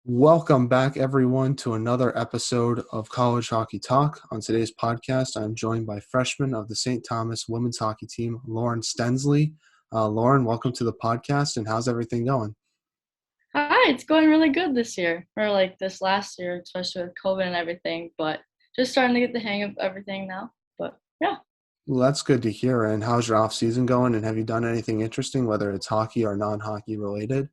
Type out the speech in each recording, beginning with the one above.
Welcome back, everyone, to another episode of College Hockey Talk. On today's podcast, I'm joined by freshman of the St. Thomas women's hockey team, Lauren Stenslie. Lauren, welcome to the podcast, and how's everything going? Hi, it's going really good this year, or like this last year, especially with COVID and everything, but just starting to get the hang of everything now. But yeah. Well, that's good to hear. And how's your off season going? And have you done anything interesting, whether it's hockey or non-hockey related?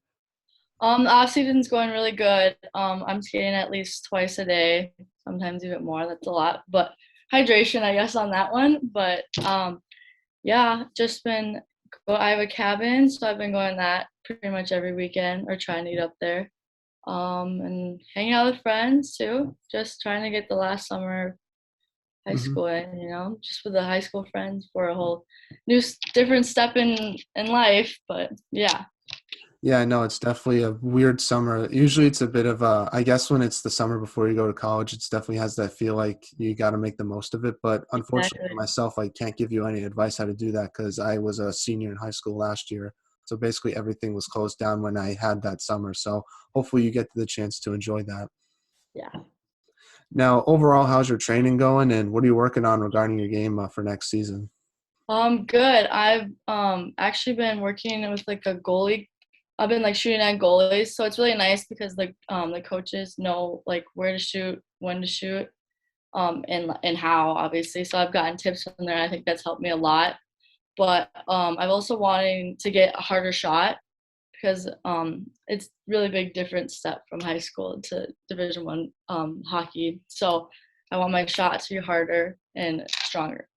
The off season's going really good. I'm skating at least twice a day, sometimes even more. That's a lot, but hydration, I guess, on that one. But yeah, just been. I have a cabin, so I've been going that pretty much every weekend or trying to get up there. And hanging out with friends too. Just trying to get the last summer of high hmm school in, just with the high school friends for a whole new different step in life. But yeah, Yeah, no, it's definitely a weird summer. Usually it's a bit of a, I guess when it's the summer before you go to college, it's definitely has that feel like you got to make the most of it. But unfortunately for exactly. myself, I can't give you any advice how to do that because I was a senior in high school last year. So basically everything was closed down when I had that summer. So hopefully you get the chance to enjoy that. Yeah. Now, overall, how's your training going and what are you working on regarding your game for next season? Good. I've actually been working with like a goalie. I've been like shooting at goalies, so it's really nice because the coaches know like where to shoot, when to shoot, and how obviously. So I've gotten tips from there. I think that's helped me a lot. But I've also wanting to get a harder shot because it's really big different step from high school to Division 1 hockey. So I want my shot to be harder and stronger.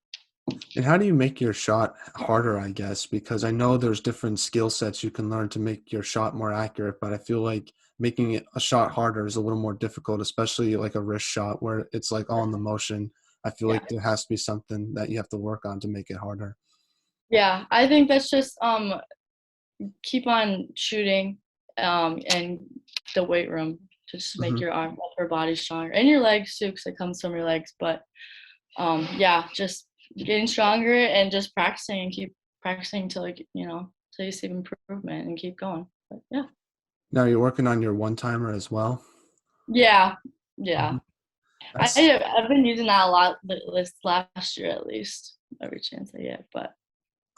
And how do you make your shot harder, I guess? Because I know there's different skill sets you can learn to make your shot more accurate, but I feel like making it a shot harder is a little more difficult, especially like a wrist shot where it's like all in the motion. I feel Yeah, like there has to be something that you have to work on to make it harder. yeah. I think that's just keep on shooting and the weight room to just make hmm your upper body stronger and your legs too, because it comes from your legs. But yeah, just getting stronger and just practicing and keep practicing till like till you see improvement and keep going. But yeah. Now you're working on your one timer as well. Yeah, yeah. Mhm. That's I've been using that a lot this last year at least, every chance I get. But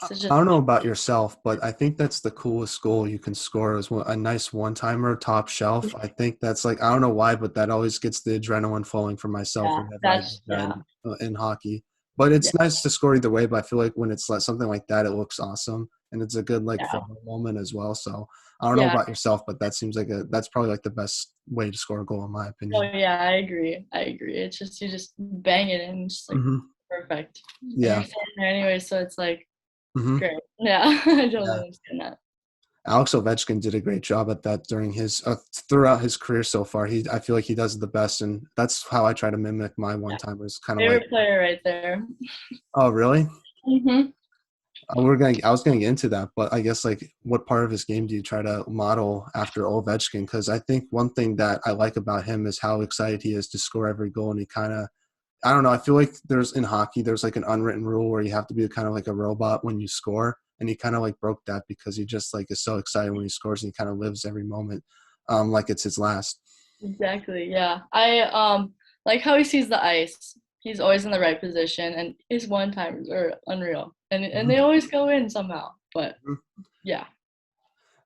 I it's I just don't know about yourself, but I think that's the coolest goal you can score is a nice one-timer top shelf. I think that's like I don't know why, but that always gets the adrenaline flowing for myself yeah, whenever I do that's that yeah, in hockey. But yeah, it's nice to score either way. But I feel like when it's like something like that, it looks awesome and it's a good like yeah, photo moment as well. So I don't know yeah. about yourself, but that seems like that's probably like the best way to score a goal in my Oh opinion. yeah, I agree. I agree. It's just you just bang it in, just like hmm perfect, and you're Yeah. standing there anyway, so it's like hmm great. Yeah, I totally Yeah. understand that. Alex Ovechkin did a great job at that during his throughout his career so far. I feel like he does the best, and that's how I try to mimic my one Yeah, timers. Kind of like, favorite player right there. oh, really? Hmm. I was gonna get into that, but I guess like, what part of his game do you try to model after Ovechkin? Because I think one thing that I like about him is how excited he is to score every goal, and he kind of I don't know. I feel like there's in hockey, there's like an unwritten rule where you have to be kind of like a robot when you score. And he kind of like broke that because he just like is so excited when he scores and he kind of lives every moment like it's his last. Exactly. Yeah, I like how he sees the ice. He's always in the right position, and his one timers are unreal, and they Mhm. always go in somehow. But yeah.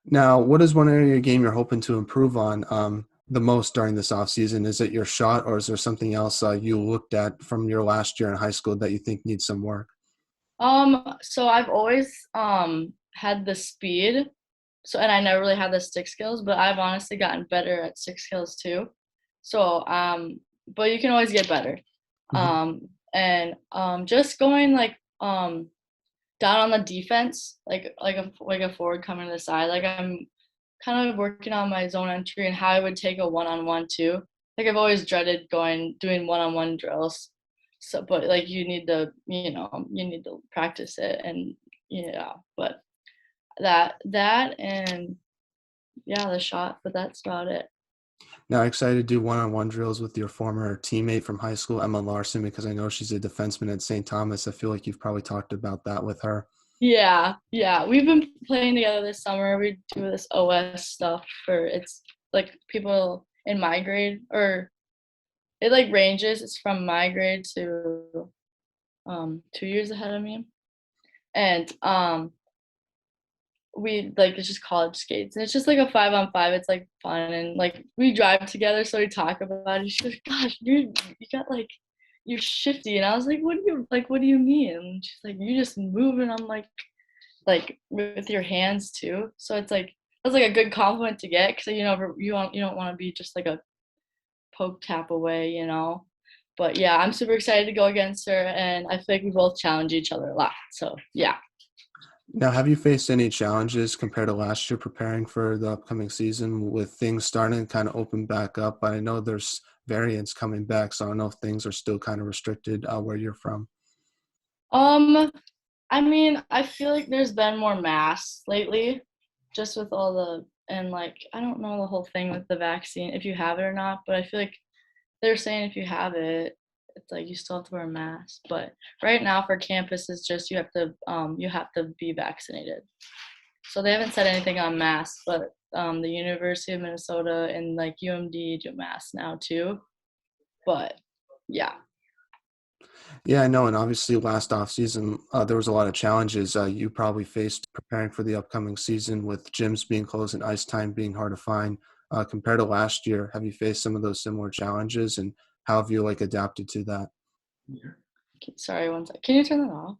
Now, what is one area of your game you're hoping to improve on the most during this off season? Is it your shot, or is there something else you looked at from your last year in high school that you think needs some work? So I've always had the speed. So and I never really had the stick skills, but I've honestly gotten better at stick skills too. So but you can always get better. hmm And just going like down on the defense, like a forward coming to the side. Like I'm kind of working on my zone entry and how I would take a one-on-one too. Like I've always dreaded doing one-on-one drills. So, but like you need to practice it and yeah. But that and yeah, the shot. But that's about it. Now, excited to do one-on-one drills with your former teammate from high school, Emma Larson, because I know she's a defenseman at St. Thomas. I feel like you've probably talked about that with her. Yeah, yeah. We've been playing together this summer. We do this OS stuff for it's like people. in my grade, or it like ranges. It's from my grade to 2 years ahead of me, and we like it's just college skates, and it's just like a 5-on-5. It's like fun, and like we drive together, so we talk about it. She's like, "Gosh, you got like you're shifty," and I was like, What do you mean?" And she's like, "You just move," and I'm like with your hands too. So it's like that's like a good compliment to get because you don't want to be just like a poke tap away, you know. But yeah, I'm super excited to go against her, and I feel like we both challenge each other a lot. So yeah. Now, have you faced any challenges compared to last year preparing for the upcoming season with things starting to kind of open back up? I know there's variants coming back, so I don't know if things are still kind of restricted where you're from. Um, I mean, I feel like there's been more masks lately, just with all the and like I don't know the whole thing with the vaccine if you have it or not, but I feel like they're saying if you have it, it's like you still have to wear a mask. But right now for campus, it's just you have to be vaccinated. So they haven't said anything on masks, but the University of Minnesota and like UMD do masks now too. But yeah. Yeah, I know. And obviously, last off season, there was a lot of challenges you probably faced preparing for the upcoming season with gyms being closed and ice time being hard to find. Compared to last year, have you faced some of those similar challenges, and how have you like adapted to that? Sorry, one sec. Can you turn that off?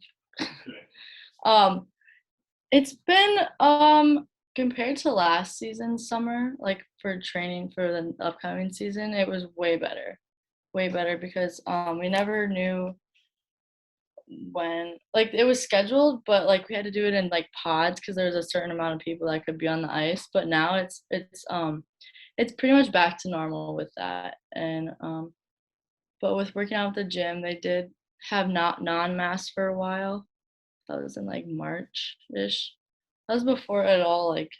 Um, it's been compared to last season's summer, like for training for the upcoming season, it was way better. Way better because we never knew when like it was scheduled, but like we had to do it in like pods because there was a certain amount of people that could be on the ice. But now it's pretty much back to normal with that. And but with working out at the gym, they did have not non-mask for a while. That was in like March-ish. That was before it all like,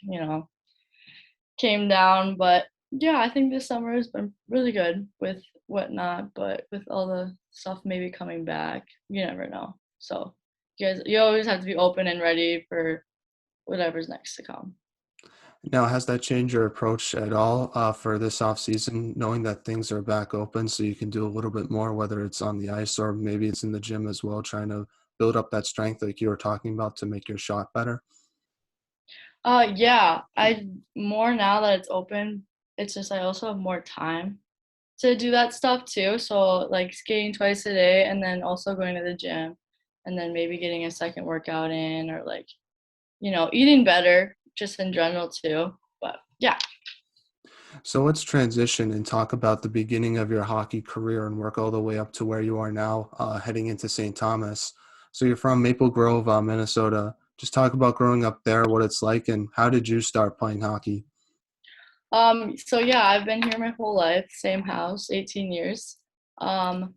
came down. But yeah, I think this summer has been really good with whatnot, but with all the stuff maybe coming back, you never know. So you always have to be open and ready for whatever's next to come. Now, has that changed your approach at all for this off season, knowing that things are back open so you can do a little bit more, whether it's on the ice or maybe it's in the gym as well, trying to build up that strength like you were talking about to make your shot better? Yeah, I more now that it's open, it's just I also have more time to do that stuff too. So like skating twice a day and then also going to the gym and then maybe getting a second workout in or like, eating better just in general too. But yeah. So let's transition and talk about the beginning of your hockey career and work all the way up to where you are now, heading into St. Thomas. So you're from Maple Grove, Minnesota. Just talk about growing up there, what it's like, and how did you start playing hockey? So yeah, I've been here my whole life, same house, 18 years. Um,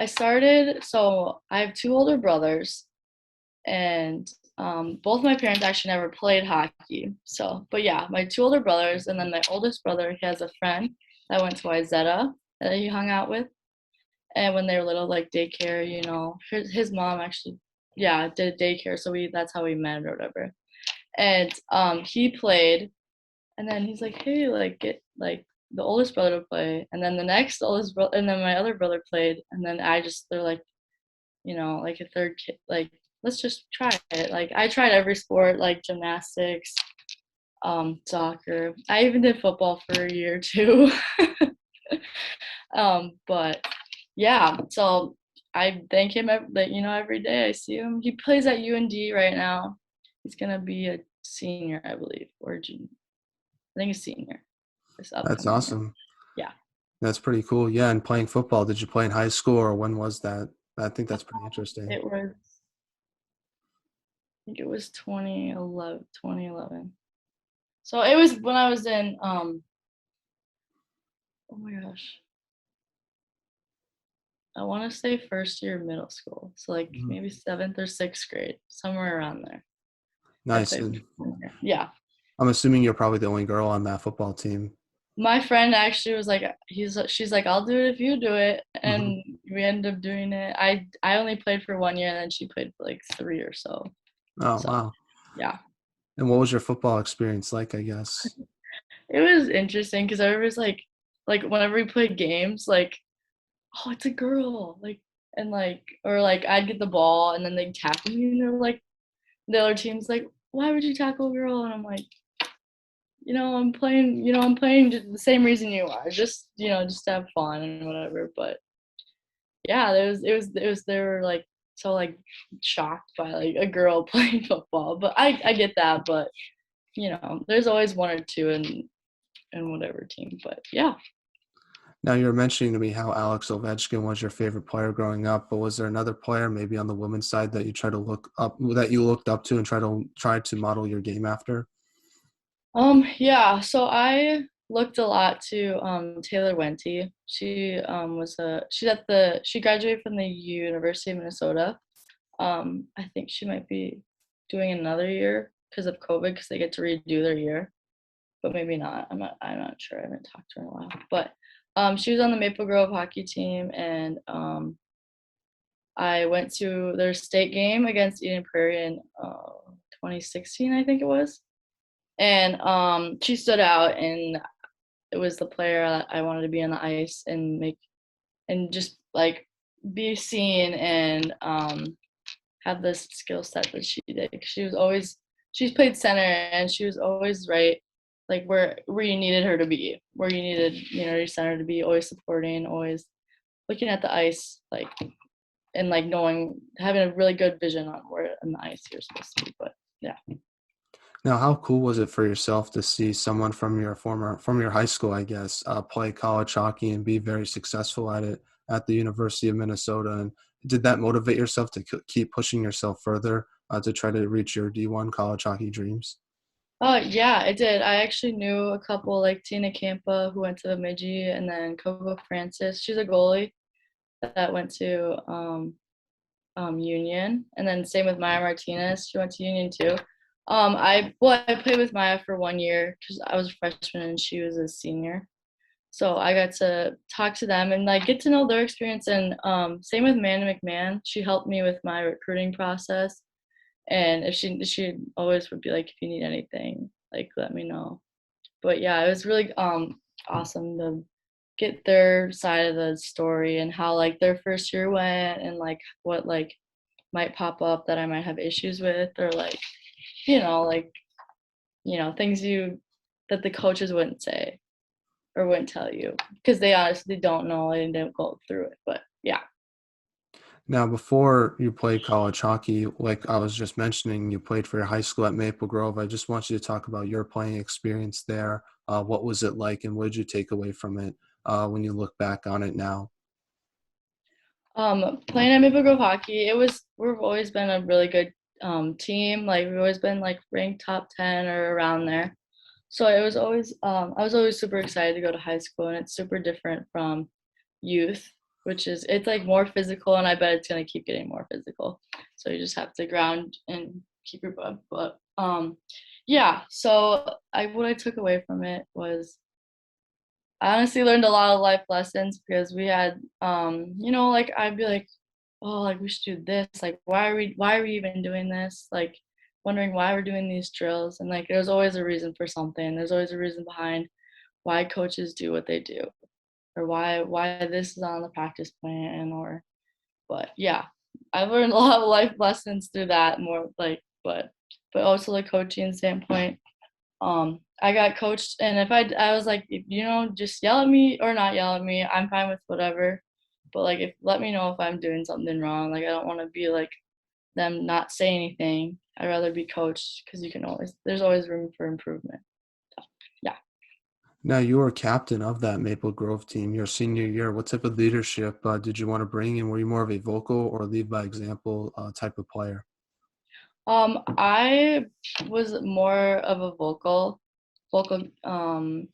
so I have two older brothers and both my parents actually never played hockey. So, but yeah, my two older brothers, and then my oldest brother, he has a friend that went to Izetta that he hung out with. And when they were little, like daycare, his mom actually, yeah, did daycare. So that's how we met or whatever. And he played, and then he's like, hey, like get like the oldest brother to play, and then the next oldest brother, and then my other brother played, and then they're like, like a third kid, like let's just try it. Like I tried every sport, like gymnastics, soccer. I even did football for a year too. But yeah, so I thank him every day. I see him. He plays at UND right now. He's gonna be a senior, I believe, or junior. I think a senior this That's upcoming year. awesome. Yeah. That's pretty cool. Yeah, and playing football, did you play in high school or when was that? I think that's pretty interesting. It was I think it was 2011, 2011. So it was when I was in oh my gosh. I want to say first year of middle school. So like Mhm. maybe 7th or 6th grade, somewhere around there. I Nice. played And yeah. I'm assuming you're probably the only girl on that football team. My friend actually was like she's like I'll do it if you do it, Hmm. and we ended up doing it. I only played for 1 year and then she played for like 3 or so. Oh, So, wow. yeah. And what was your football experience like, I guess? It was interesting because everybody's like whenever we play games, like, oh, it's a girl, like, and like, or like I'd get the ball and then they'd tackle me and they're like, the other team's like, why would you tackle a girl? And I'm like, I'm playing just the same reason you are, just, just to have fun and whatever. But yeah, they were like so like shocked by like a girl playing football. But I get that, but there's always one or two in whatever team. But yeah. Now you were mentioning to me how Alex Ovechkin was your favorite player growing up, but was there another player maybe on the women's side that you looked up to and try to model your game after? Yeah, so I looked a lot to Taylor Wente. She graduated from the University of Minnesota. I think she might be doing another year because of COVID because they get to redo their year, but maybe not. I'm not sure. I haven't talked to her in a while. But she was on the Maple Grove hockey team, and I went to their state game against Eden Prairie in 2016, I think it was. And she stood out, and it was the player that I wanted to be on the ice and make and just like be seen and have this skill set that she did. She's played center and she was always right, like where you needed her to be, where you needed your center to be, always supporting, always looking at the ice, like and like knowing having a really good vision on where on the ice you're supposed to be. But yeah. Now, how cool was it for yourself to see someone from your high school, I guess, play college hockey and be very successful at it at the University of Minnesota? And did that motivate yourself to keep pushing yourself further to try to reach your D1 college hockey dreams? Oh yeah, it did. I actually knew a couple like Tina Campa who went to Bemidji, and then Coco Francis. She's a goalie that went to Union, and then same with Maya Martinez. She went to Union too. I played with Maya for 1 year because I was a freshman and she was a senior. So I got to talk to them and like get to know their experience. And same with Amanda McMahon. She helped me with my recruiting process. And if she always would be like, if you need anything, like let me know. But yeah, it was really awesome to get their side of the story and how like their first year went and like what like might pop up that I might have issues with, or like like things you that the coaches wouldn't say or wouldn't tell you because they honestly don't know and didn't go through it. But yeah. Now, before you played college hockey, like I was just mentioning, you played for your high school at Maple Grove. I just want you to talk about your playing experience there. What was it like, and what did you take away from it when you look back on it now? Playing at Maple Grove hockey, we've always been a really good team. Like we've always been like ranked top 10 or around there. So it was always I was always super excited to go to high school, and it's super different from youth, which is it's like more physical, and I bet it's gonna keep getting more physical. So you just have to ground and keep your butt. But yeah. So what I took away from it was I honestly learned a lot of life lessons because we had like I'd be like, oh, like we should do this, like why are we even doing this, like wondering why we're doing these drills, and like there's always a reason for something, there's always a reason behind why coaches do what they do, or why this is on the practice plan, or but yeah, I've learned a lot of life lessons through that, more like but also the coaching standpoint. I got coached, and if I was like, just yell at me or not yell at me, I'm fine with whatever. But like, if let me know if I'm doing something wrong. Like, I don't want to be like them not say anything. I'd rather be coached because there's always room for improvement. So, yeah. Now, you were captain of that Maple Grove team your senior year. What type of leadership did you want to bring in? Were you more of a vocal or lead by example type of player? I was more of a vocal, and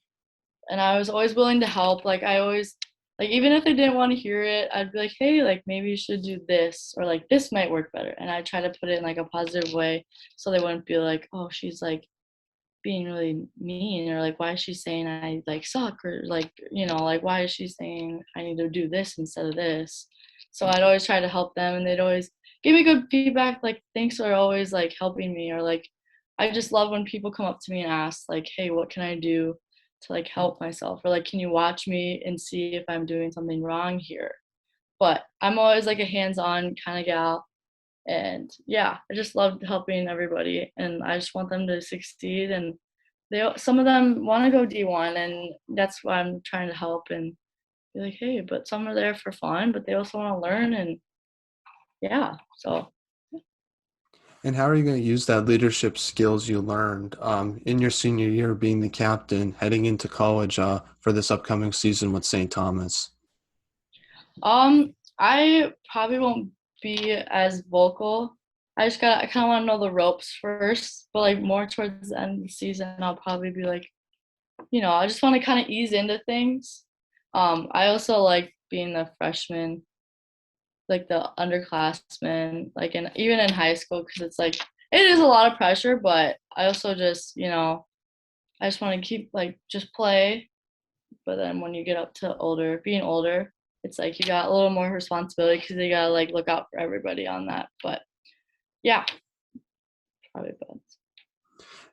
I was always willing to help. Like I always, like even if they didn't want to hear it, I'd be like, hey, like maybe you should do this, or like this might work better. And I try to put it in like a positive way, so they wouldn't be like, oh, she's like being really mean, or like why is she saying I like suck, or like like why is she saying I need to do this instead of this. So I'd always try to help them, and they'd always give me good feedback, like thanks for always like helping me, or like I just love when people come up to me and ask like, hey, what can I do to like help myself, or like, can you watch me and see if I'm doing something wrong here? But I'm always like a hands-on kind of gal. And yeah, I just love helping everybody, and I just want them to succeed. And some of them want to go D1, and that's why I'm trying to help and be like, hey, but some are there for fun, but they also want to learn. And yeah, so And how are you going to use that leadership skills you learned in your senior year, being the captain, heading into college for this upcoming season with St. Thomas? I probably won't be as vocal. I kind of want to know the ropes first, but like more towards the end of the season, I'll probably be like, I just want to kind of ease into things. I also like being the freshman, like the underclassmen, like even in high school, because it's like it is a lot of pressure, but I also just, I just want to keep like just play. But then when you get up to being older, it's like you got a little more responsibility because you gotta like look out for everybody on that. But yeah, probably best.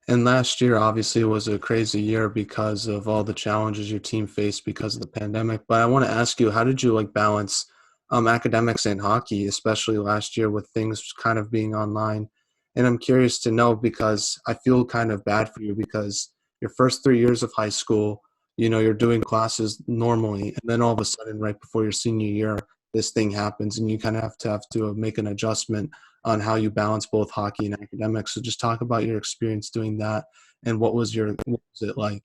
And last year, obviously, was a crazy year because of all the challenges your team faced because of the pandemic. But I want to ask you, how did you like balance academics and hockey, especially last year with things kind of being online? And I'm curious to know because I feel kind of bad for you because your first 3 years of high school, you're doing classes normally, and then all of a sudden, right before your senior year, this thing happens, and you kind of have to make an adjustment on how you balance both hockey and academics. So just talk about your experience doing that and what was it like?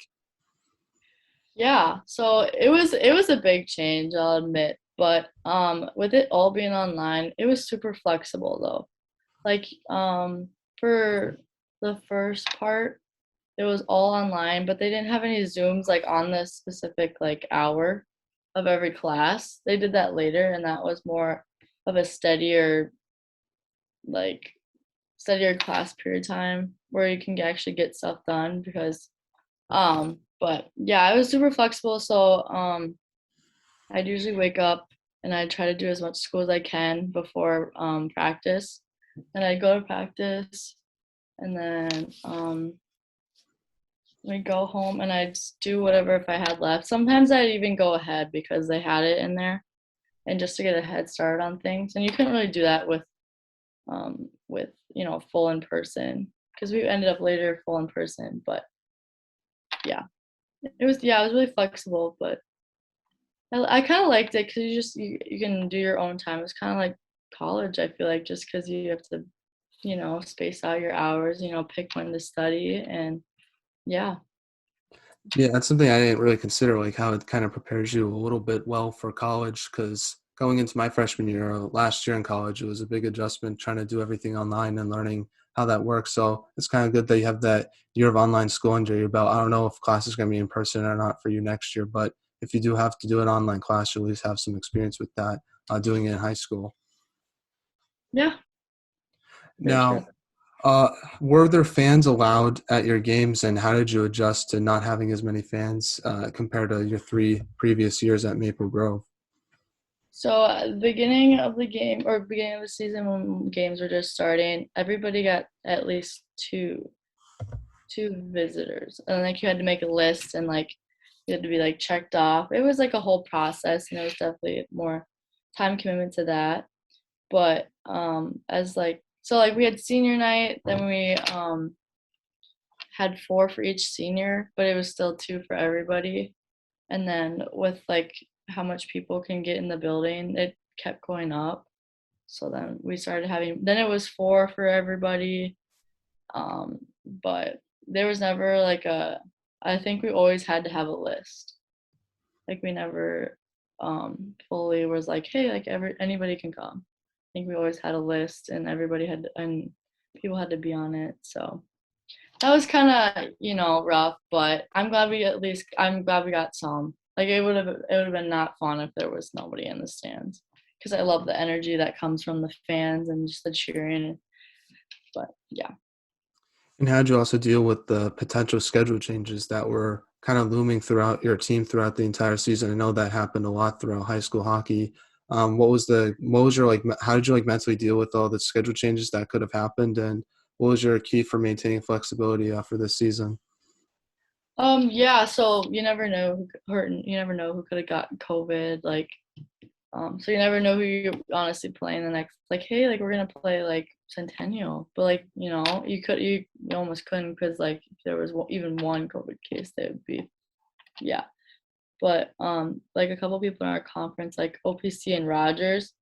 Yeah, so it was a big change, I'll admit. But with it all being online, it was super flexible though. Like for the first part, it was all online, but they didn't have any Zooms like on this specific like hour of every class. They did that later, and that was more of a like steadier class period time where you can actually get stuff done. Because but yeah, it was super flexible. So I'd usually wake up and I try to do as much school as I can before practice, and I'd go to practice, and then we go home and I'd do whatever if I had left. Sometimes I'd even go ahead because they had it in there, and just to get a head start on things. And you couldn't really do that with full in person, because we ended up later full in person. But yeah, it was really flexible. But I kind of liked it because you can do your own time. It's kind of like college. I feel like, just because you have to space out your hours, pick when to study. And yeah. Yeah, that's something I didn't really consider, like how it kind of prepares you a little bit well for college. Because going into my freshman year, last year in college, it was a big adjustment trying to do everything online and learning how that works. So it's kind of good that you have that year of online school under your belt. I don't know if class is going to be in person or not for you next year, but if you do have to do an online class, you at least have some experience with that, doing it in high school. Yeah, for sure. Now, Uh, were there fans allowed at your games, and how did you adjust to not having as many fans compared to your 3 previous years at Maple Grove? So at the beginning of the game, or beginning of the season, when games were just starting, everybody got at least two visitors, and like you had to make a list, and like you had to be like checked off. It was like a whole process, and there was definitely more time commitment to that. But as like so like we had senior night, then we had four for each senior, but it was still two for everybody. And then with like how much people can get in the building, it kept going up. So then we started having, then it was four for everybody. But there was never like I think we always had to have a list. Like we never fully was like, hey, like anybody can come. I think we always had a list, and and people had to be on it. So that was kind of, rough, but I'm glad we got some. Like it would have been not fun if there was nobody in the stands, because I love the energy that comes from the fans and just the cheering. But yeah. And how did you also deal with the potential schedule changes that were kind of looming throughout your team throughout the entire season? I know that happened a lot throughout high school hockey. What was your like? How did you like mentally deal with all the schedule changes that could have happened, and what was your key for maintaining flexibility for this season? Yeah, so you never know you never know who could have gotten COVID, like, so you never know who you're honestly playing the next, like, hey, like, we're gonna play, like, Centennial, but, like, you almost couldn't because, like, if there was even one COVID case, they would be, yeah. But, like, a couple people in our conference, like, OPC and Rogers,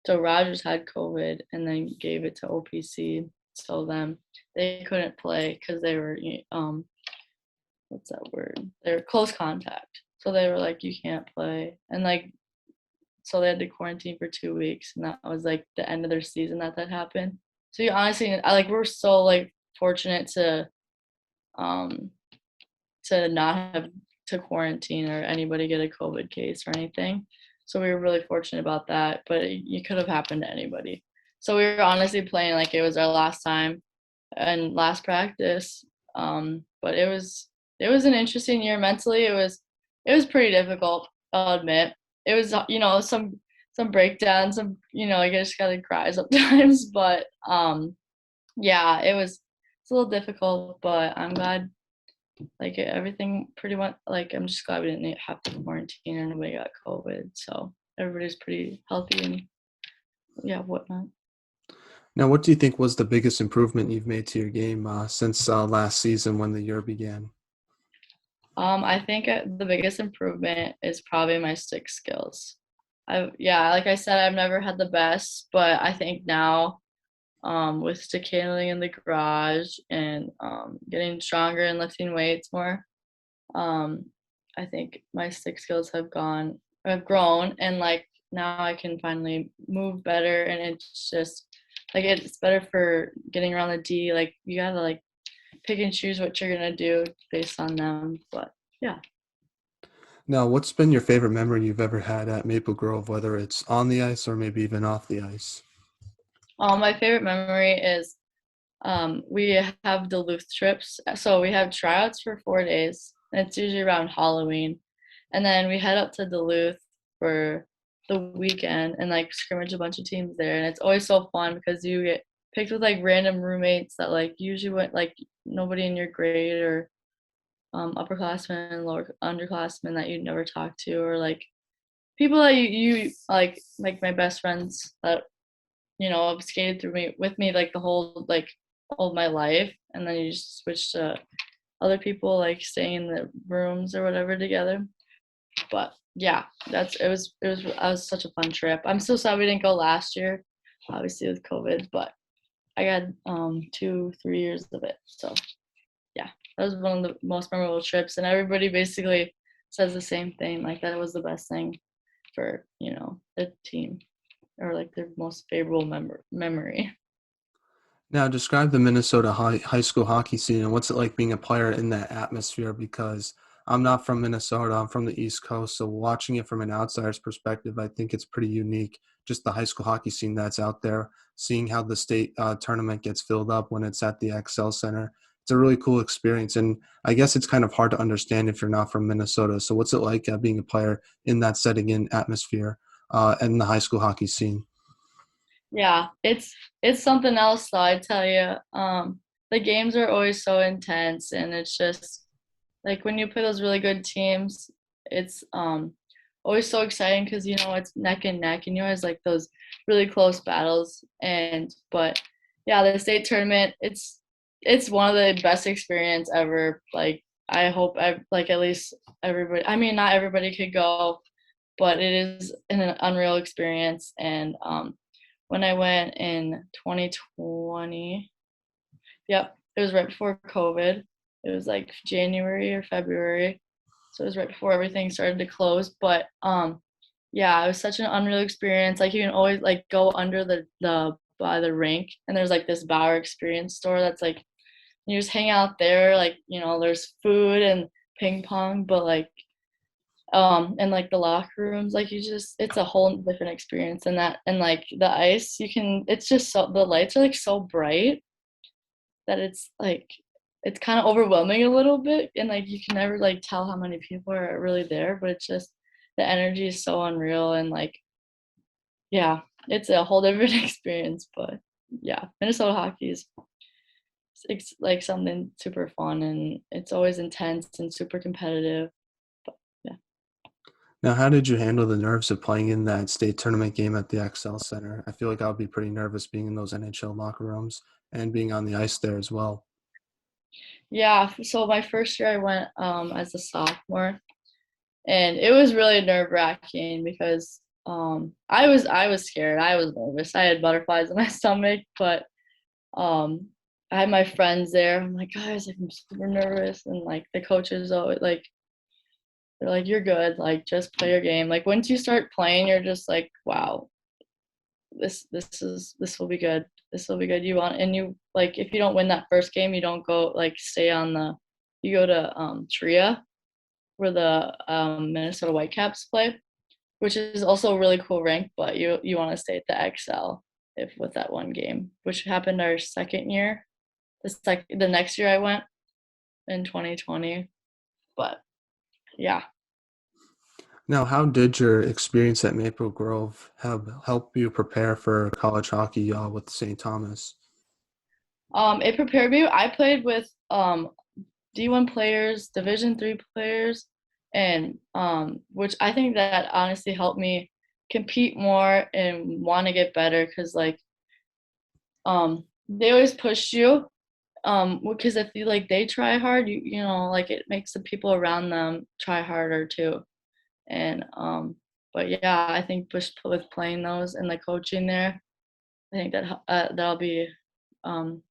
so Rogers had COVID and then gave it to OPC, so then they couldn't play because they were, what's that word? They're close contact. So they were like, you can't play. And like, so they had to quarantine for 2 weeks. And that was like the end of their season that happened. So you honestly, we're so like fortunate um, to not have to quarantine or anybody get a COVID case or anything. So we were really fortunate about that, but it could have happened to anybody. So we were honestly playing like it was our last time and last practice. But it was an interesting year mentally. It was pretty difficult. I'll admit. It was some breakdowns. Some I just gotta cry sometimes. But yeah, it's a little difficult. But I'm glad like everything pretty much like I'm just glad we didn't have to quarantine or nobody got COVID. So everybody's pretty healthy and yeah, whatnot. Now, what do you think was the biggest improvement you've made to your game since last season when the year began? I think the biggest improvement is probably my stick skills. Yeah, like I said, I've never had the best, but I think now, with stick handling in the garage and getting stronger and lifting weights more, um, I think my stick skills have grown, and like now I can finally move better, and it's just like it's better for getting around the D. Like you gotta like pick and choose what you're gonna do based on them, but yeah. Now, what's been your favorite memory you've ever had at Maple Grove, whether it's on the ice or maybe even off the ice? My favorite memory is we have Duluth trips. So we have tryouts for 4 days, and it's usually around Halloween. And then we head up to Duluth for the weekend and like scrimmage a bunch of teams there. And it's always so fun because you get picked with like random roommates that like usually went like nobody in your grade or upperclassmen, lower underclassmen that you'd never talk to, or like people that you like my best friends that have skated through me with me like the whole like all of my life, and then you just switch to other people like staying in the rooms or whatever together. But yeah, that was such a fun trip. I'm so sad we didn't go last year, obviously with COVID, but I got 2-3 years of it. So yeah, that was one of the most memorable trips, and everybody basically says the same thing, like that it was the best thing for the team or like their most favorable memory. Now, describe the Minnesota high school hockey scene and what's it like being a player in that atmosphere? Because I'm not from Minnesota, I'm from the East Coast. So, watching it from an outsider's perspective, I think it's pretty unique. Just the high school hockey scene that's out there, seeing how the state tournament gets filled up when it's at the XL Center. It's a really cool experience. And I guess it's kind of hard to understand if you're not from Minnesota. So, what's it like being a player in that setting and atmosphere and the high school hockey scene? Yeah, it's something else though, I tell you. The games are always so intense, and it's just like when you play those really good teams, it's always so exciting because it's neck and neck, and you always like those really close battles. And but yeah, the state tournament, it's one of the best experience ever. Like I hope like at least everybody. I mean, not everybody could go, but it is an unreal experience. And when I went in 2020, yep, it was right before COVID. It was like January or February. So it was right before everything started to close. But yeah, it was such an unreal experience. Like you can always like go under the by the rink, and there's like this Bauer Experience store that's like you just hang out there. Like there's food and ping pong, but like and like the locker rooms, like it's a whole different experience. And that, and like the ice, it's just so the lights are like so bright that it's kind of overwhelming a little bit, and like you can never like tell how many people are really there, but it's just the energy is so unreal. And like yeah, it's a whole different experience. But yeah, Minnesota hockey is it's like something super fun, and it's always intense and super competitive. But yeah. Now, how did you handle the nerves of playing in that state tournament game at the XL Center? I feel like I would be pretty nervous being in those NHL locker rooms and being on the ice there as well. Yeah, so my first year I went as a sophomore, and it was really nerve-wracking because I was scared. I was nervous. I had butterflies in my stomach, but um I had my friends there. I'm like, guys, like, I'm super nervous, and like the coaches always like they're like, you're good, like just play your game. Like once you start playing, you're just like, wow, this will be good. This will be good. You want, and you like, if you don't win that first game, you don't go like stay on the, you go to Tria where the Minnesota Whitecaps play, which is also a really cool rank, but you want to stay at the XL if with that one game, which happened our second year. The next year I went in 2020, but yeah. Now, how did your experience at Maple Grove help you prepare for college hockey with St. Thomas? It prepared me. I played with D1 players, Division 3 players, and which I think that honestly helped me compete more and want to get better because like they always push you because if you like they try hard, you know, like it makes the people around them try harder too. And but yeah, I think just with playing those and the coaching there, I think that that'll be um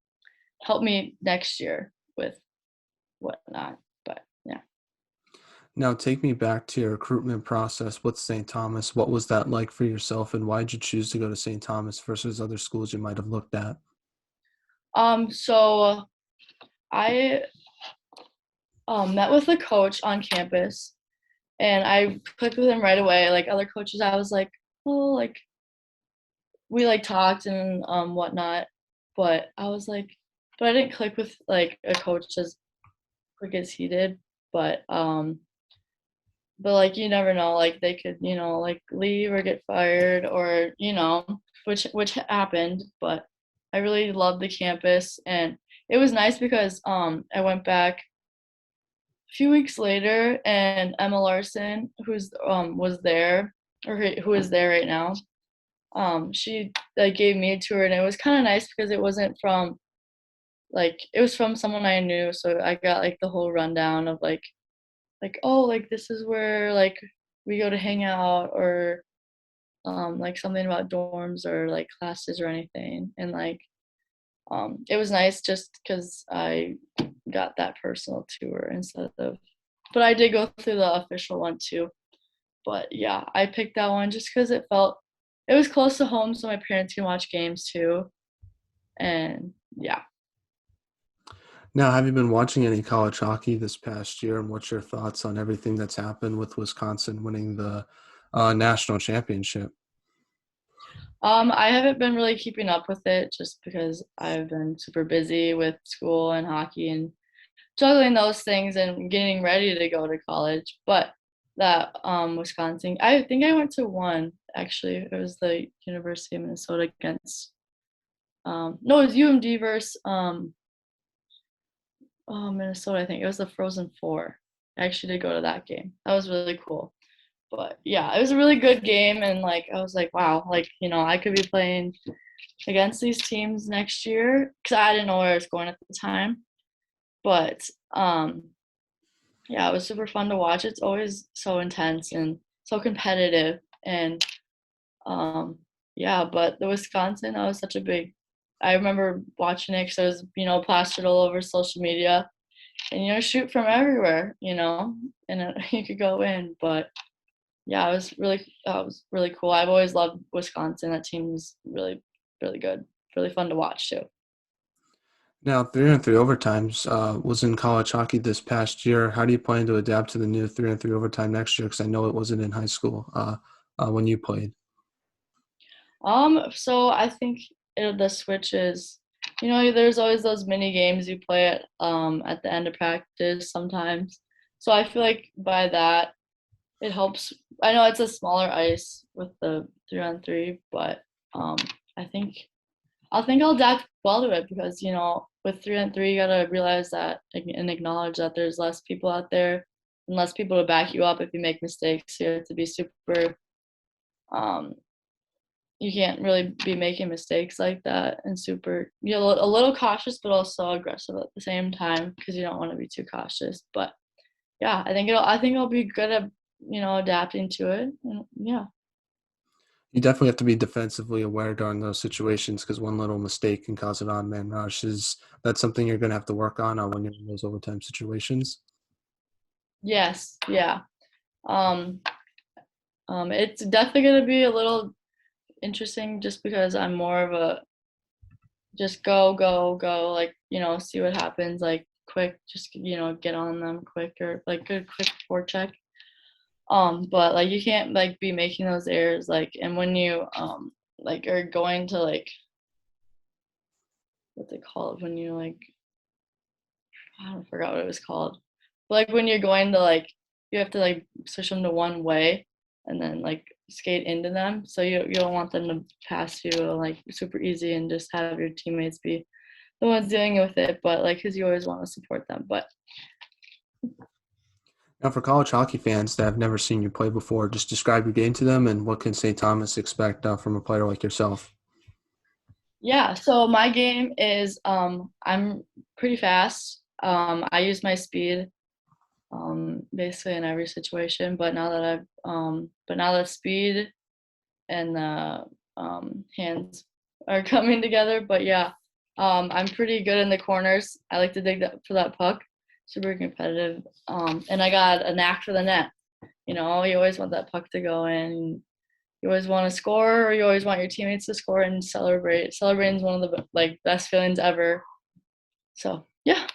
help me next year with whatnot. But yeah. Now, take me back to your recruitment process with St. Thomas. What was that like for yourself, and why did you choose to go to St. Thomas versus other schools you might have looked at? So I met with a coach on campus, and I clicked with him right away. Like other coaches, I was like, oh, like we like talked and whatnot, but I was like, but I didn't click with like a coach as quick as he did. But but like you never know, like they could, you know, like leave or get fired or, you know, which happened. But I really loved the campus, and it was nice because I went back a few weeks later, and Emma Larson, who's was there, or who is there right now, she like gave me a tour, and it was kind of nice because it wasn't from like it was from someone I knew, so I got like the whole rundown of like oh, like this is where like we go to hang out, or like something about dorms or like classes or anything. And like it was nice just because I got that personal tour instead of, but I did go through the official one too. But yeah, I picked that one just because it was close to home, so my parents can watch games too. And yeah. Now, have you been watching any college hockey this past year, and what's your thoughts on everything that's happened with Wisconsin winning the national championship? I haven't been really keeping up with it just because I've been super busy with school and hockey and juggling those things and getting ready to go to college. But that Wisconsin, I think I went to one actually. It was the University of Minnesota against no, it was UMD versus Minnesota. I think it was the Frozen Four. I actually did go to that game. That was really cool. But yeah, it was a really good game, and like I was like, wow, like you know, I could be playing against these teams next year because I didn't know where I was going at the time. But yeah, it was super fun to watch. It's always so intense and so competitive, and um, yeah. But the Wisconsin, that was such a big. I remember watching it because it was, you know, plastered all over social media, and you know, shoot from everywhere, you know, and you could go in. But yeah, it was really cool. I've always loved Wisconsin. That team is really, really good, really fun to watch too. Now, 3-on-3 overtimes was in college hockey this past year. How do you plan to adapt to the new 3-on-3 overtime next year? Because I know it wasn't in high school when you played. So I think the switch is, you know, there's always those mini games you play at the end of practice sometimes. So I feel like by that it helps. I know it's a smaller ice with the 3-on-3, but um, I think I'll adapt well to it because you know with 3-on-3, you gotta realize that and acknowledge that there's less people out there and less people to back you up if you make mistakes. You have to be super. Um, you can't really be making mistakes like that and super. You're a little cautious, but also aggressive at the same time because you don't want to be too cautious. But yeah, I think I'll be good at adapting to it. And yeah. You definitely have to be defensively aware during those situations because one little mistake can cause an odd man rush. Is that something you're going to have to work on when you're in those overtime situations? Yes. Yeah. Um, it's definitely gonna be a little interesting just because I'm more of a just go, go, go, like, see what happens, like quick, just get on them quick or like good quick forecheck. But like you can't like be making those errors like and when you like are going to like what they call it when you like I don't forgot what it was called. But like when you're going to like you have to like switch them to one way and then like skate into them. So you don't want them to pass you like super easy and just have your teammates be the ones dealing with it. But like because you always want to support them. But Now, for college hockey fans that have never seen you play before, just describe your game to them and what can St. Thomas expect from a player like yourself? yeah, so my game is I'm pretty fast. I use my speed basically in every situation. But now that speed and the hands are coming together. But yeah, I'm pretty good in the corners. I like to dig for that puck. Super competitive. And I got a knack for the net. You always want that puck to go in. You always want to score, or you always want your teammates to score and celebrate. Celebrating is one of the like best feelings ever. So yeah.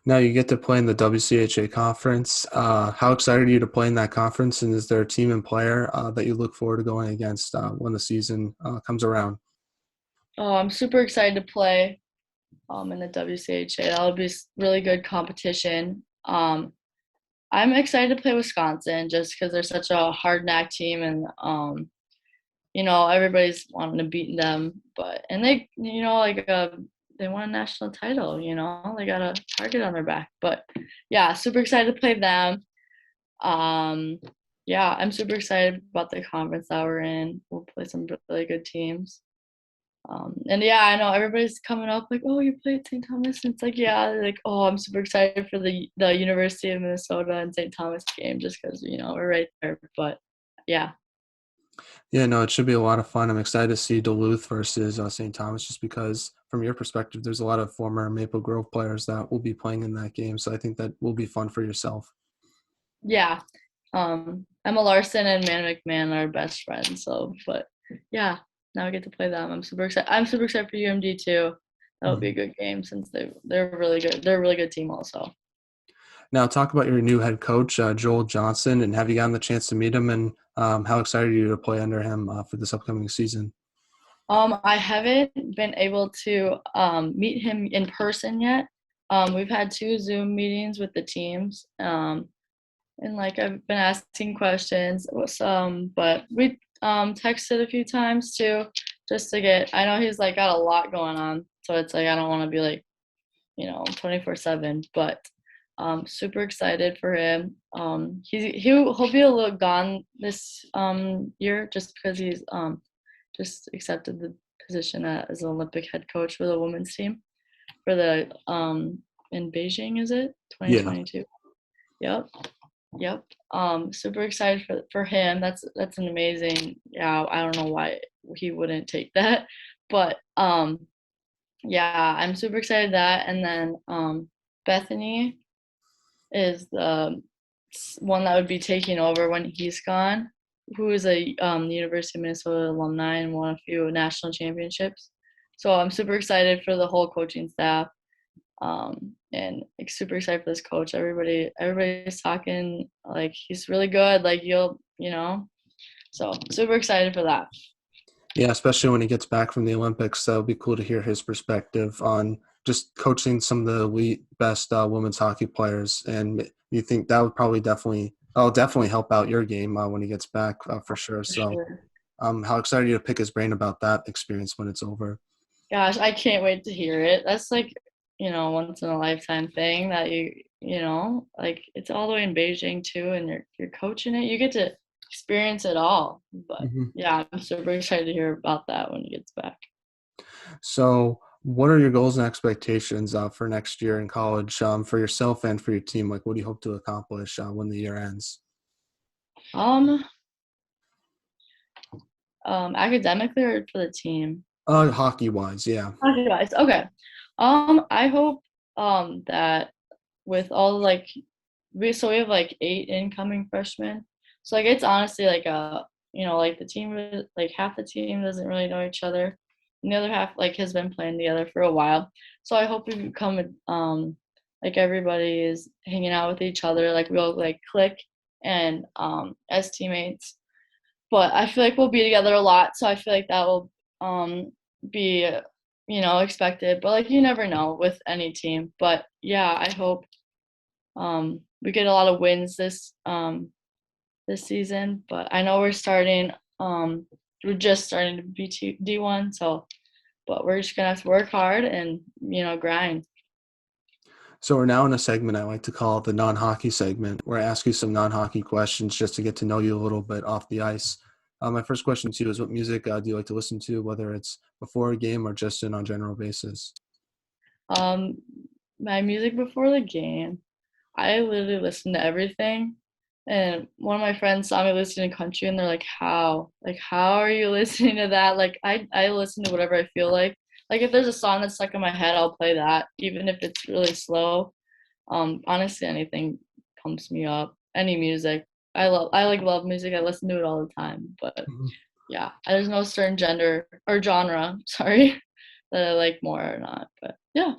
Now, you get to play in the WCHA conference. How excited are you to play in that conference? And is there a team and player that you look forward to going against when the season comes around? Oh, I'm super excited to play in the WCHA. That'll be really good competition. I'm excited to play Wisconsin just because they're such a hard knack team and everybody's wanting to beat them. But and they like they won a national title. They got a target on their back. But yeah, super excited to play them. Um, yeah, I'm super excited about the conference that we're in. We'll play some really good teams. And yeah, I know everybody's coming up like, oh, you played St. Thomas. And it's like, yeah, like, oh, I'm super excited for the University of Minnesota and St. Thomas game just because we're right there. But yeah, Yeah, no, it should be a lot of fun. I'm excited to see Duluth versus St. Thomas just because, from your perspective, there's a lot of former Maple Grove players that will be playing in that game. So I think that will be fun for yourself. yeah. Emma Larson and Man McMahon are best friends. So, but yeah, now I get to play them. I'm super excited. I'm super excited for UMD too. That'll be a Mhm. good game since they're really good. They're a really good team also. Now, talk about your new head coach, Joel Johnson, and have you gotten the chance to meet him? And how excited are you to play under him for this upcoming season? I haven't been able to meet him in person yet. We've had two Zoom meetings with the teams, and like I've been asking questions. But we texted a few times too, just to get. I know he's like got a lot going on, so it's like I don't want to be like 24/7, but super excited for him. He'll be a little gone this year just because he's just accepted the position as an Olympic head coach for the women's team for the in Beijing, is it Yeah. 2022? Yep, yep. Super excited for him. That's an amazing. Yeah, I don't know why he wouldn't take that, but yeah, I'm super excited that. And then Bethany is the one that would be taking over when he's gone, who is a University of Minnesota alumni and won a few national championships. So I'm super excited for the whole coaching staff, and like, super excited for this coach. Everybody's talking like he's really good. Like so super excited for that. Yeah, especially when he gets back from the Olympics. That'll be cool to hear his perspective on just coaching some of the elite best women's hockey players. And you think that would probably definitely help out your game when he gets back for sure. For So sure. how excited are you to pick his brain about that experience when it's over? Gosh, I can't wait to hear it. That's like once in a lifetime thing that like it's all the way in Beijing too, and you're coaching it. You get to experience it all. But Mhm. yeah, I'm super excited to hear about that when he gets back. So, what are your goals and expectations for next year in college for yourself and for your team? Like, what do you hope to accomplish when the year ends? Um, Academically or for the team? Hockey wise, yeah. Okay, guys. Okay. I hope that with all like we have like 8 incoming freshmen. So like it's honestly like like the team like half the team doesn't really know each other. And the other half like has been playing together for a while. So I hope we become like everybody is hanging out with each other, like we all like click and as teammates. But I feel like we'll be together a lot, so I feel like that will be expected. But like you never know with any team. But yeah, I hope we get a lot of wins this season. But I know we're just starting to be D1, so but we're just gonna have to work hard and grind. So we're now in a segment I like to call the non-hockey segment, where I ask you some non-hockey questions just to get to know you a little bit off the ice. My first question to you is, what music do you like to listen to, whether it's before a game or just in on general basis? Um, my music before the game, I literally listen to everything. And one of my friends saw me listening to country and they're like, how? Like, how are you listening to that? Like, I listen to whatever I feel like. Like, if there's a song that's stuck in my head, I'll play that, even if it's really slow. Honestly, anything pumps me up. Any music. I like love music. I listen to it all the time. But Mhm. yeah, there's no certain gender or genre, sorry, that I like more or not. But yeah.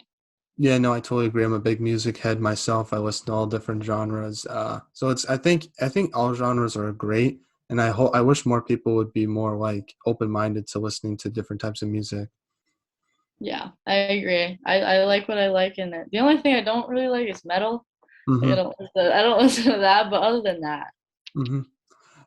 Yeah, no, I totally agree. I'm a big music head myself. I listen to all different genres. So it's I think all genres are great, and I wish more people would be more like open-minded to listening to different types of music. Yeah, I agree. I like what I like in it. The only thing I don't really like is metal. Like Hmm. I don't listen to that, but other than that, Hmm.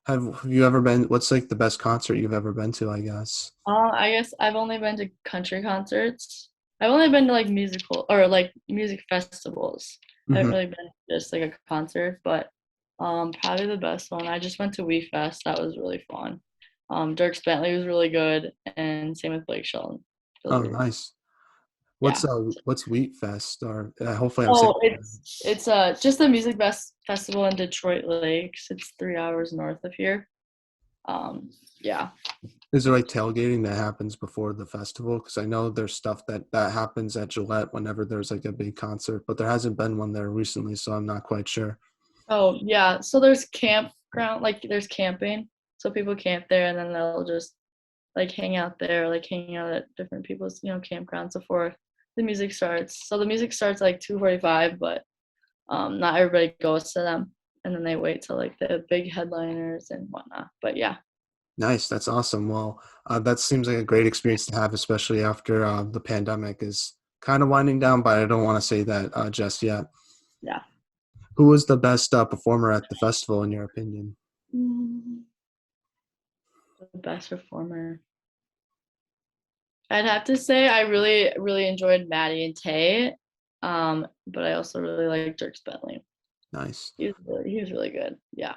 Have you ever been? What's like the best concert you've ever been to? I guess. I guess I've only been to country concerts. I've only been to like musical or like music festivals. I haven't Hmm. really been to just like a concert, but probably the best one. I just went to We Fest. That was really fun. Dirk Bentley was really good, and same with Blake Shelton. Those Oh, were nice. yeah. What's Wheat Fest? Or hopefully I'm saying. Oh, it's just a music festival in Detroit Lakes. It's 3 hours north of here. Um, yeah. Is there like tailgating that happens before the festival? Because I know there's stuff that happens at Gillette whenever there's like a big concert, but there hasn't been one there recently, so I'm not quite sure. Oh, yeah. So there's campground, like there's camping. So people camp there and then they'll just like hang out there, like hang out at different people's, campgrounds before the music starts. So the music starts like 2:45, but not everybody goes to them. And then they wait till like the big headliners and whatnot. But yeah, Nice, that's awesome. Well, that seems like a great experience to have, especially after the pandemic is kind of winding down, but I don't want to say that just yet. yeah. Who was the best performer at the festival, in your opinion? Mm, the best performer. I'd have to say I really, really enjoyed Maddie and Tay, but I also really like Dirk Bentley. Nice. He was really good. Yeah.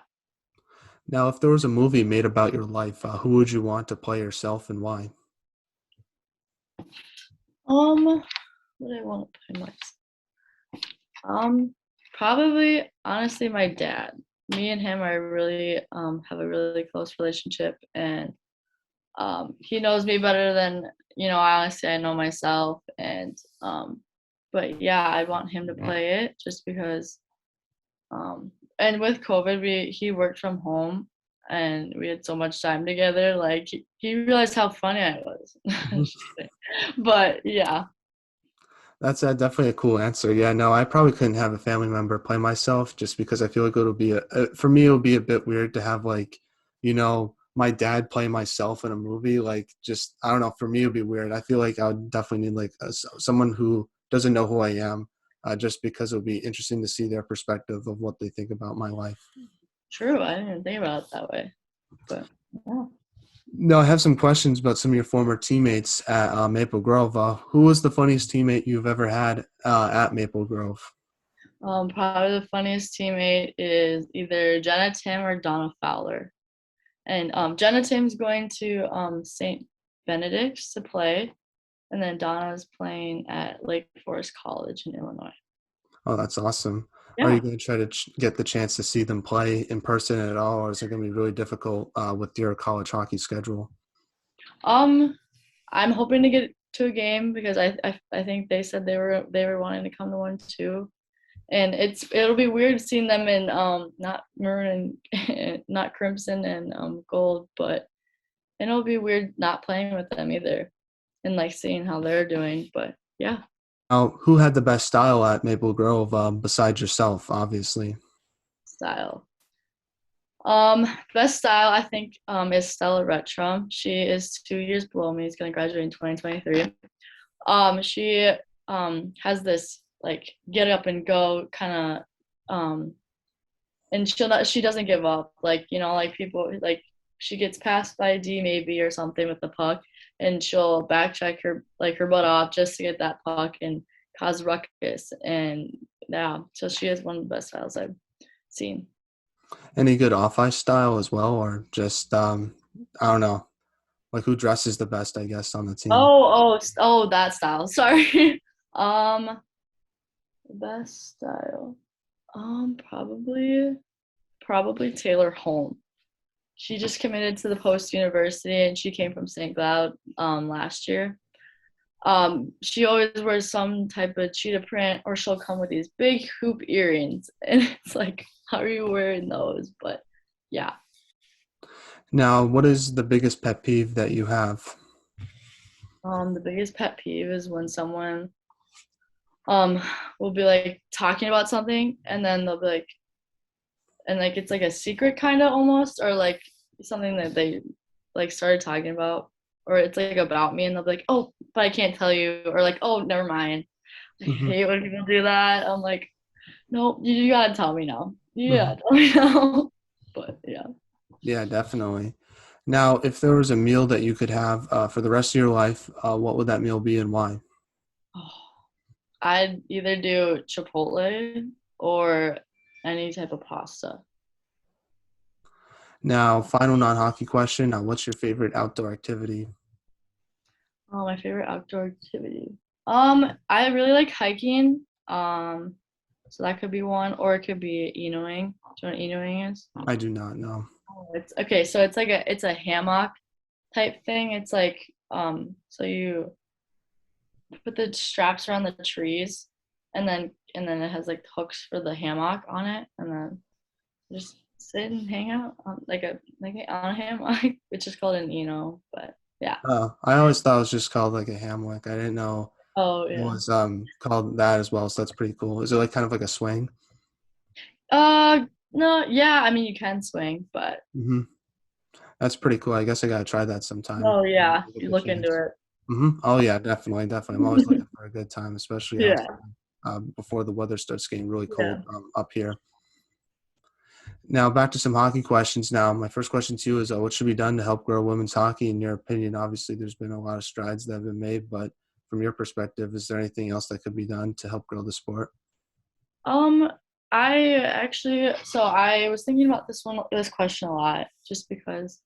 Now, if there was a movie made about your life, who would you want to play yourself and why? What do I want to play myself? Probably honestly my dad. Me and him are really have a really close relationship, and he knows me better than honestly I know myself, and but yeah, I want him to play it just because and with COVID, he worked from home and we had so much time together. Like he realized how funny I was. Mhm. But yeah, That's definitely a cool answer. Yeah, no, I probably couldn't have a family member play myself just because I feel like it'll be for me, it'll be a bit weird to have like, my dad play myself in a movie. Like, just, I don't know, for me, it'd be weird. I feel like I would definitely need like someone who doesn't know who I am, just because it would be interesting to see their perspective of what they think about my life. true. I didn't even think about it that way. But yeah. No, I have some questions about some of your former teammates at Maple Grove. Who was the funniest teammate you've ever had at Maple Grove? Probably the funniest teammate is either Jenna Tim or Donna Fowler. And Jenna Tim's going to St. Benedict's to play, and then Donna's playing at Lake Forest College in Illinois. Oh, that's awesome. Are you Yeah. going to try to get the chance to see them play in person at all, or is it going to be really difficult with your college hockey schedule? Um, I'm hoping to get to a game because I think they said they were wanting to come to one too. And it'll be weird seeing them in not maroon and not crimson and gold, but and it'll be weird not playing with them either and like seeing how they're doing. But yeah, Now, who had the best style at Maple Grove besides yourself, obviously? style. Best style I think is Stella Retrum. She is 2 years below me. She's gonna graduate in 2023. She has this like get up and go kind of and she doesn't give up. Like, like people like she gets passed by a D maybe or something with the puck and she'll backcheck her butt off just to get that puck and cause ruckus. And yeah, so she is one of the best styles I've seen. Any good off ice style as well, or just I don't know, like who dresses the best, I guess, on the team? Oh, that style. Sorry. um, best style. Probably Taylor Holm. She just committed to the post university and she came from St. Cloud last year. She always wears some type of cheetah print or she'll come with these big hoop earrings. And it's like, how are you wearing those? But yeah. Now, what is the biggest pet peeve that you have? The biggest pet peeve is when someone um will be like talking about something and then they'll be like and like it's like a secret kind of almost or like something that they like started talking about or it's like about me and they'll be like, oh, but I can't tell you, or like, oh, never mind. I Hmm. hate when people do that. I'm like, no, you gotta tell me now. You Hmm. gotta tell me now. But yeah. Yeah, definitely. Now, if there was a meal that you could have for the rest of your life, what would that meal be and why? Oh, I'd either do Chipotle or any type of pasta. Now, final non-hockey question. What's your favorite outdoor activity? Oh, my favorite outdoor activity. I really like hiking. So that could be one, or it could be enoing. Do you know what enoing is? I do not know. Oh, it's okay. So it's a hammock type thing. It's like so you put the straps around the trees, and then it has like hooks for the hammock on it, and then just sit and hang out on on a hammock, which is called an but yeah. I always thought it was just called like a hammock. I didn't know Oh it yeah. was called that as well. So that's pretty cool. Is it like kind of like a swing? No, yeah, I mean you can swing, but Hmm. That's pretty cool. I guess I gotta try that sometime. oh yeah, I get you the look into chance. it. Oh yeah, definitely, definitely. I'm always looking for a good time, especially Yeah, outside before the weather starts getting really yeah. cold up here. Now back to some hockey questions. Now, my first question to you is, what should be done to help grow women's hockey? In your opinion, obviously, there's been a lot of strides that have been made, but from your perspective, is there anything else that could be done to help grow the sport? Um, so I was thinking about this question a lot, just because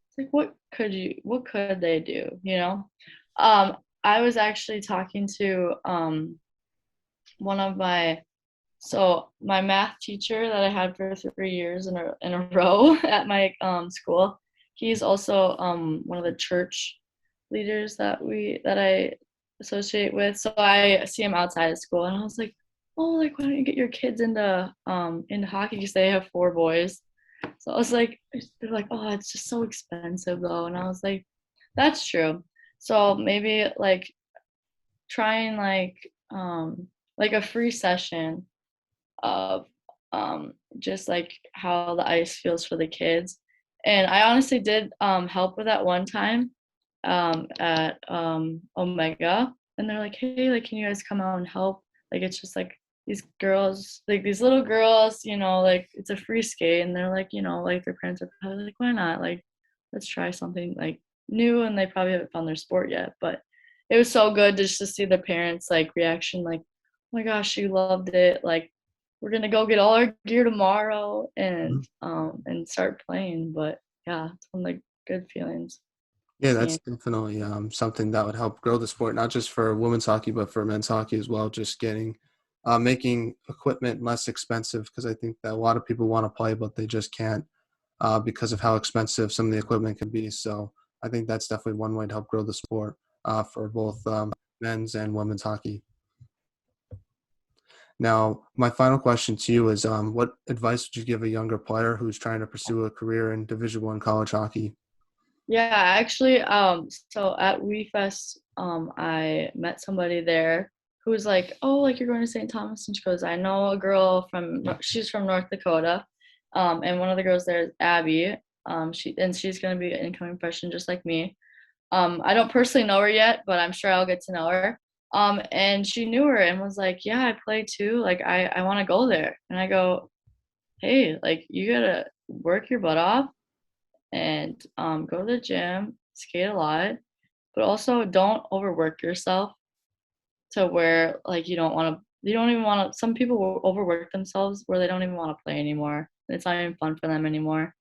it's like, what could they do? I was actually talking to one of my math teacher that I had for 3 years in a row at my school. He's also one of the church leaders that I associate with. So I see him outside of school, and I was like, oh, like why don't you get your kids into hockey? Because they have 4 boys. So I was like, they're like, oh, it's just so expensive though, and I was that's true. So maybe like trying like a free session of just like how the ice feels for the kids. And I honestly did help with that one time at Omega. And they're like, hey, like, can you guys come out and help? Like, it's just like these girls, like these little girls, like it's a free skate. And they're like, like their parents are probably like, why not? Like, let's try something like new, and they probably haven't found their sport yet. But it was so good just to see the parents like reaction, like, oh my gosh, she loved it. Like, we're gonna go get all our gear tomorrow and start playing. But yeah, it's one of the good feelings Yeah, that's seeing. definitely something that would help grow the sport, not just for women's hockey, but for men's hockey as well. Just making equipment less expensive, because I think that a lot of people want to play, but they just can't because of how expensive some of the equipment can be. So I think that's definitely one way to help grow the sport for both men's and women's hockey. Now, my final question to you is, what advice would you give a younger player who's trying to pursue a career in Division I college hockey? Yeah, actually, so at WeFest, I met somebody there who was like, "Oh, like you're going to St. Thomas," and she goes, "I know a girl she's from North Dakota, and one of the girls there is Abby. She's going to be an incoming freshman just like me. I don't personally know her yet, but I'm sure I'll get to know her. And she knew her and was like, "Yeah, I play too. Like, I want to go there." And I go, "Hey, like you gotta work your butt off and go to the gym, skate a lot, but also don't overwork yourself to where like you don't even want to. Some people will overwork themselves where they don't even want to play anymore. It's not even fun for them anymore.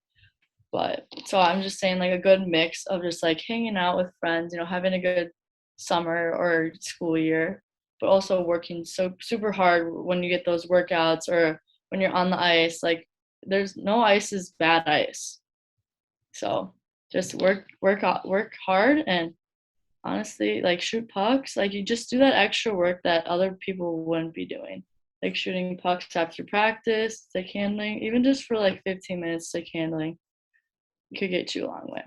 But so I'm just saying like a good mix of just like hanging out with friends, having a good summer or school year, but also working so super hard when you get those workouts or when you're on the ice. Like there's no ice is bad ice. So just work hard and honestly, like shoot pucks. Like you just do that extra work that other people wouldn't be doing. Like shooting pucks after practice, stick handling, even just for like 15 minutes stick handling could get you a long way.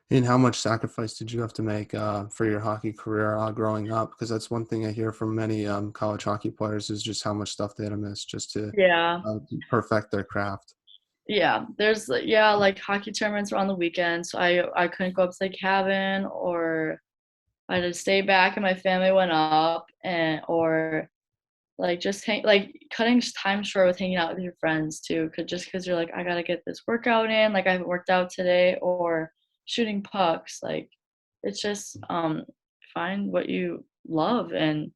And how much sacrifice did you have to make for your hockey career growing up? Because that's one thing I hear from many college hockey players is just how much stuff they had to miss just to Yeah. perfect their craft. Yeah. Like hockey tournaments were on the weekend, so I couldn't go up to the cabin or I had to stay back and my family went up and or like just cutting time short with hanging out with your friends too could just because you're like I gotta get this workout in, like I haven't worked out today, or shooting pucks. Like it's just find what you love and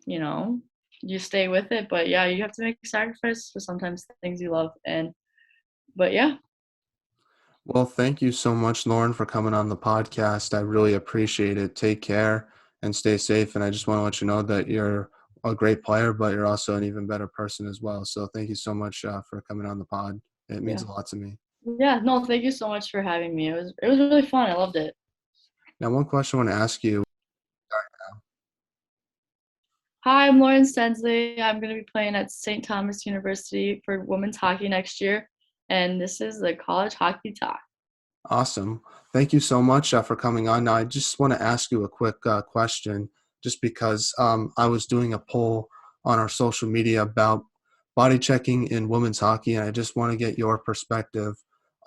you know you stay with it, but yeah, you have to make sacrifice for sometimes things you love. And but yeah. Well, thank you so much, Lauren, for coming on the podcast. I really appreciate it. Take care and stay safe. And I just want to let you know that you're a great player, but you're also an even better person as well. So thank you so much for coming on the pod. It means Yeah. a lot to me. Yeah, no, thank you so much for having me. It was really fun. I loved it. Now, one question I want to ask you. Hi, I'm Lauren Stenslie. I'm going to be playing at St. Thomas University for women's hockey next year, and this is the College Hockey Talk. Awesome. Thank you so much for coming on. Now, I just want to ask you a quick question, just because I was doing a poll on our social media about body checking in women's hockey, and I just want to get your perspective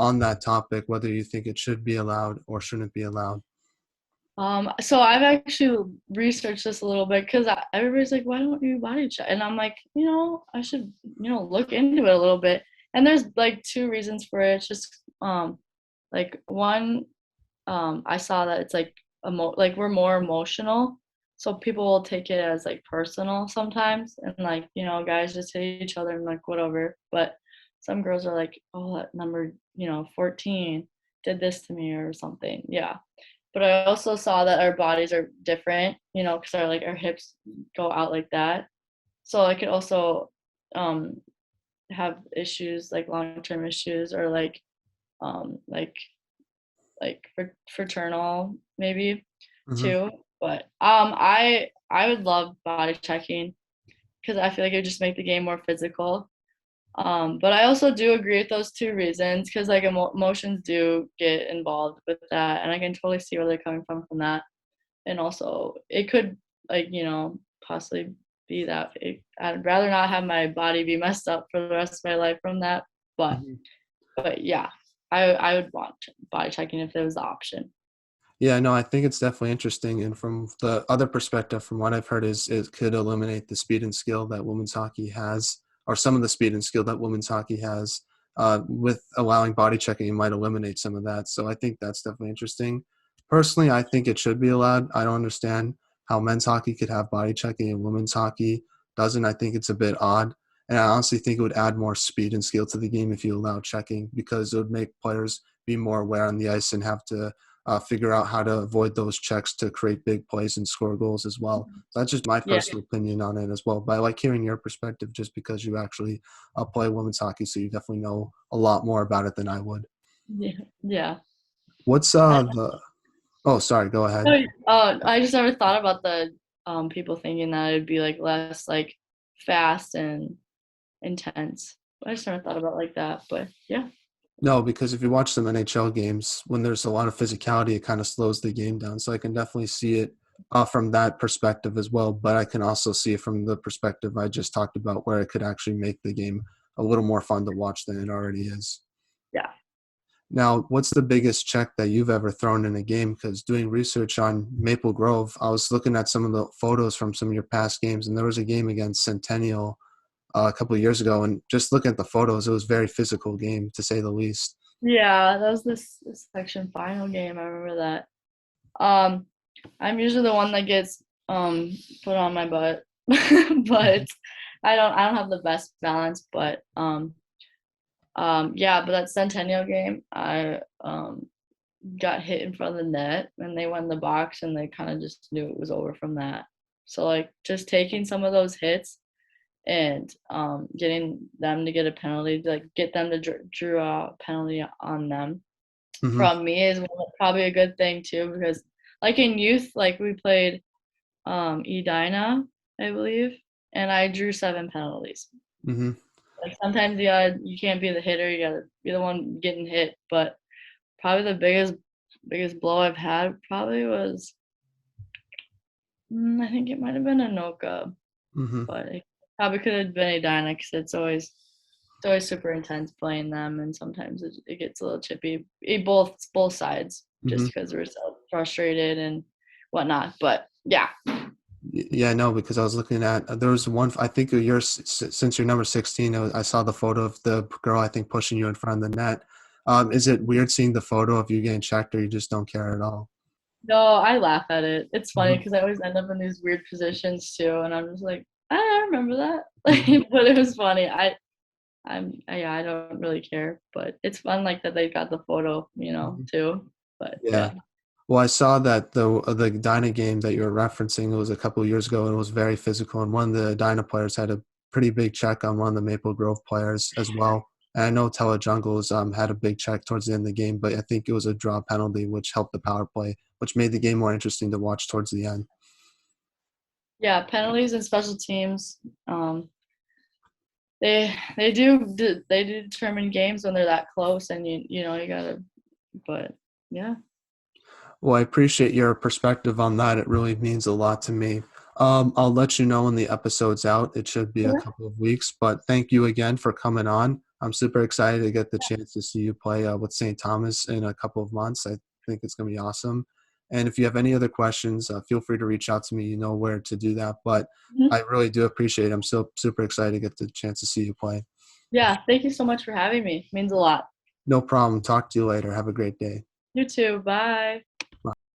on that topic, whether you think it should be allowed or shouldn't be allowed. So I've actually researched this a little bit because everybody's like, why don't you body check? And I'm like, I should, look into it a little bit. And there's like two reasons for it. It's just like one, I saw that it's like like we're more emotional, so people will take it as like personal sometimes, and like guys just hit each other and like whatever. But some girls are like, oh, that number 14 did this to me or something. Yeah. But I also saw that our bodies are different, because our hips go out like that. So I could also um have issues like long-term issues or um like fraternal maybe Hmm. too. But I would love body checking because I feel like it would just make the game more physical. But I also do agree with those two reasons because like emotions do get involved with that, and I can totally see where they're coming from that. And also, it could like possibly be that I'd rather not have my body be messed up for the rest of my life from that. But Hmm. but yeah, I would want body checking if there was the option. Yeah, no, I think it's definitely interesting. And from the other perspective, from what I've heard, is it could eliminate the speed and skill that women's hockey has, or some of the speed and skill that women's hockey has, with allowing body checking, it might eliminate some of that. So I think that's definitely interesting. Personally, I think it should be allowed. I don't understand how men's hockey could have body checking and women's hockey doesn't. I think it's a bit odd. And I honestly think it would add more speed and skill to the game if you allow checking, because it would make players be more aware on the ice and have to figure out how to avoid those checks to create big plays and score goals as well. So that's just my Yeah. personal opinion on it as well. But I like hearing your perspective just because you actually play women's hockey, so you definitely know a lot more about it than I would. Yeah. Yeah. What's the? Oh, sorry. Go ahead. I just never thought about the people thinking that it'd be like less like fast and intense. I just never thought about it like that. But yeah. No, because if you watch some NHL games, when there's a lot of physicality, it kind of slows the game down. So I can definitely see it from that perspective as well. But I can also see it from the perspective I just talked about, where it could actually make the game a little more fun to watch than it already is. Yeah. Now, what's the biggest check that you've ever thrown in a game? Because doing research on Maple Grove, I was looking at some of the photos from some of your past games, and there was a game against Centennial a couple of years ago, and just looking at the photos, it was a very physical game to say the least. Yeah, that was this section final game. I remember that. Um, I'm usually the one that gets put on my butt, but I don't have the best balance. But yeah, but that Centennial game, I got hit in front of the net, and they went in the box, and they kind of just knew it was over from that. So like just taking some of those hits and getting them to get a penalty, like get them to draw a penalty on them Hmm. from me is probably a good thing too, because like in youth, like we played Edina, I believe, and I drew 7 penalties. Hmm. Like sometimes you can't be the hitter, you gotta be the one getting hit. But probably the biggest blow I've had probably was I think it might have been Anoka, Hmm. but it probably could have been Edina because it's always super intense playing them, and sometimes it gets a little chippy. Both sides, just Hmm. because we're so frustrated and whatnot. But yeah, Yeah, no, because I was looking at there was one. I think since you're number 16, I saw the photo of the girl I think pushing you in front of the net. Is it weird seeing the photo of you getting checked, or you just don't care at all? no, I laugh at it. It's funny Hmm. because I always end up in these weird positions too, and I'm just like, I remember that. Hmm. But it was funny. Yeah, I don't really care, but it's fun like that they got the photo, too. But Yeah. yeah. Well, I saw that the Dyna game that you were referencing, it was a couple of years ago, and it was very physical. And one of the Dyna players had a pretty big check on one of the Maple Grove players as well. And I know Telejungles had a big check towards the end of the game, but I think it was a draw penalty, which helped the power play, which made the game more interesting to watch towards the end. Yeah, penalties and special teams. They do determine games when they're that close, and you gotta. But yeah, Well, I appreciate your perspective on that. It really means a lot to me. I'll let you know when the episode's out. It should be a yeah, couple of weeks, but thank you again for coming on. I'm super excited to get the chance to see you play with St. Thomas in a couple of months. I think it's going to be awesome. And if you have any other questions, feel free to reach out to me. You know where to do that. But mhm. I really do appreciate it. I'm so super excited to get the chance to see you play. Yeah. Thank you so much for having me. It means a lot. No problem. Talk to you later. Have a great day. You too. Bye.